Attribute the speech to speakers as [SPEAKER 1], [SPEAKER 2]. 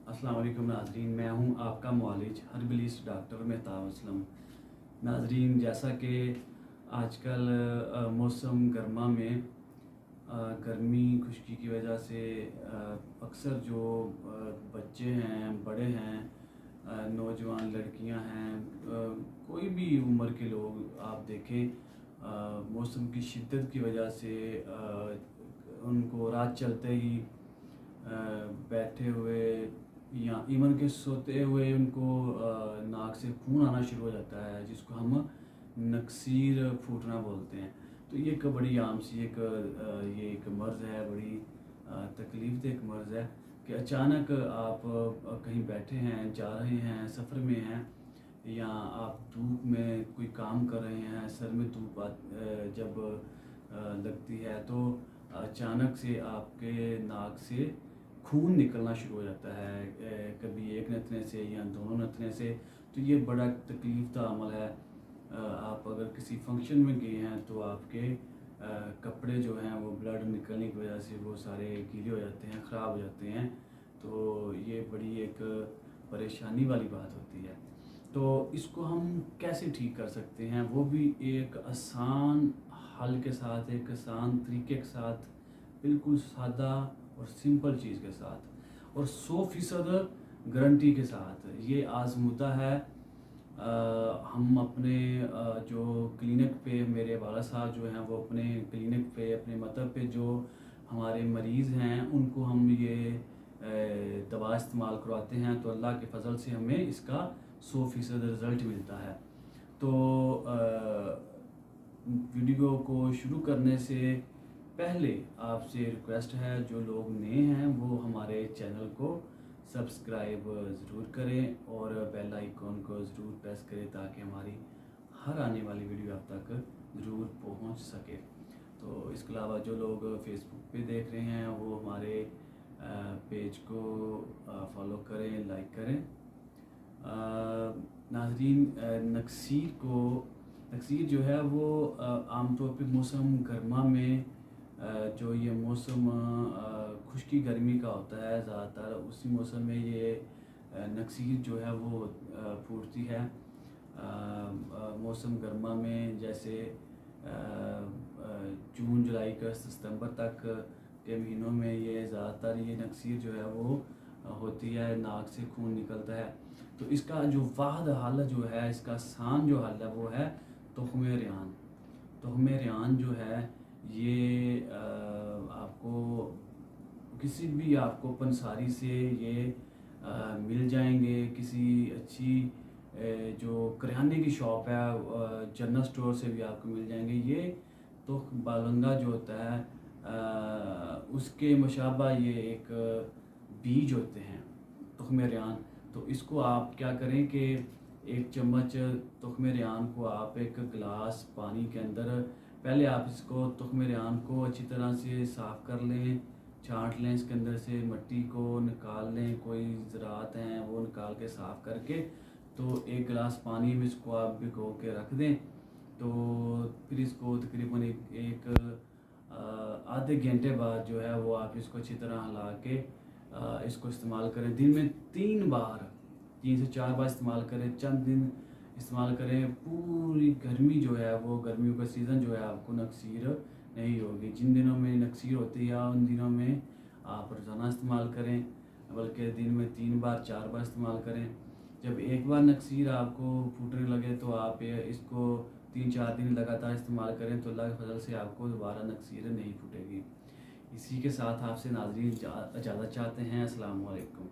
[SPEAKER 1] अस्सलाम वालेकुम नाज़रीन, मैं हूं आपका मुआलिज हर्बलिस्ट डॉक्टर मेहताब असलम। नाज़रीन, जैसा कि आजकल मौसम गर्मा में गर्मी खुश्की की वजह से अक्सर जो बच्चे हैं, बड़े हैं, नौजवान लड़कियां हैं, कोई भी उम्र के लोग आप देखें, मौसम की शिद्दत की वजह से उनको रात चलते ही बैठे हुए या इवन के सोते हुए उनको नाक से खून आना शुरू हो जाता है, जिसको हम नक्सीर फूटना बोलते हैं। तो ये एक बड़ी आम सी ये एक मर्ज़ है, बड़ी तकलीफ दह एक मर्ज़ है कि अचानक आप कहीं बैठे हैं, जा रहे हैं, सफ़र में हैं, या आप धूप में कोई काम कर रहे हैं, सर में धूप जब लगती है तो अचानक से आपके नाक से खून निकलना शुरू हो जाता है, कभी एक नथने से या दोनों नथने से। तो ये बड़ा तकलीफ का अमल है। आप अगर किसी फंक्शन में गए हैं तो आपके कपड़े जो हैं वो ब्लड निकलने की वजह से वो सारे गीले हो जाते हैं, ख़राब हो जाते हैं। तो ये बड़ी एक परेशानी वाली बात होती है। तो इसको हम कैसे ठीक कर सकते हैं, वो भी एक आसान हल के साथ, एक आसान तरीके के साथ, बिल्कुल सादा और सिंपल चीज़ के साथ और 100% गारंटी के साथ। ये आजमूदा है। हम अपने जो क्लिनिक पे, मेरे वाला साहब जो हैं वो अपने क्लिनिक पे, अपने मतलब पे जो हमारे मरीज़ हैं उनको हम ये दवा इस्तेमाल करवाते हैं, तो अल्लाह के फजल से हमें इसका 100% रिज़ल्ट मिलता है। तो वीडियो को शुरू करने से पहले आपसे रिक्वेस्ट है, जो लोग नए हैं वो हमारे चैनल को सब्सक्राइब ज़रूर करें और बेल आइकॉन को ज़रूर प्रेस करें ताकि हमारी हर आने वाली वीडियो आप तक ज़रूर पहुंच सके। तो इसके अलावा जो लोग फेसबुक पे देख रहे हैं वो हमारे पेज को फॉलो करें, लाइक करें। नाज़रीन, नक्सीर जो है वो आमतौर पे मौसम गर्मा में जो ये मौसम खुश्की गर्मी का होता है, ज़्यादातर उसी मौसम में ये नक्सीर जो है वो फूटती है। मौसम गर्मा में जैसे जून, जुलाई, अगस्त, सितंबर तक के महीनों में ये ज़्यादातर ये नक्सीर जो है वो होती है, नाक से खून निकलता है। तो इसका जो वाहद हल जो है, इसका आसान जो हल है वो है तुख्मे रियान। तुख्मे रियान जो है ये आपको किसी भी आपको पंसारी से ये मिल जाएंगे, किसी अच्छी जो करियाने की शॉप है, जनरल स्टोर से भी आपको मिल जाएंगे। ये तो बालंगा जो होता है उसके मुशाबा ये एक बीज होते हैं तुख्मे रियान। तो इसको आप क्या करें कि 1 चम्मच तुख्मे रियान को आप एक गिलास पानी के अंदर, पहले आप इसको तुख्मे रियान को अच्छी तरह से साफ़ कर लें, छांट लें, इसके अंदर से मिट्टी को निकाल लें, कोई ज़रात हैं वो निकाल के साफ़ करके, तो 1 गिलास पानी में इसको आप भिगो के रख दें। तो फिर इसको तकरीबन एक आधे घंटे बाद जो है वो आप इसको अच्छी तरह हिला के इसको इस्तेमाल करें। दिन में 3 से 4 बार इस्तेमाल करें, चंद दिन इस्तेमाल करें। पूरी गर्मी जो है वो, गर्मियों का सीज़न जो है, आपको नक्सीर नहीं होगी। जिन दिनों में नक्सीर होती है उन दिनों में आप रोज़ाना इस्तेमाल करें, बल्कि दिन में 3 बार 4 बार इस्तेमाल करें। जब एक बार नक्सीर आपको फूटने लगे तो आप इसको 3-4 दिन लगातार इस्तेमाल करें, तो अल्लाह के फजल से आपको दोबारा नक्सीर नहीं फूटेगी। इसी के साथ आपसे नाज़रीन इजाज़त चाहते हैं। अस्सलाम वालेकुम।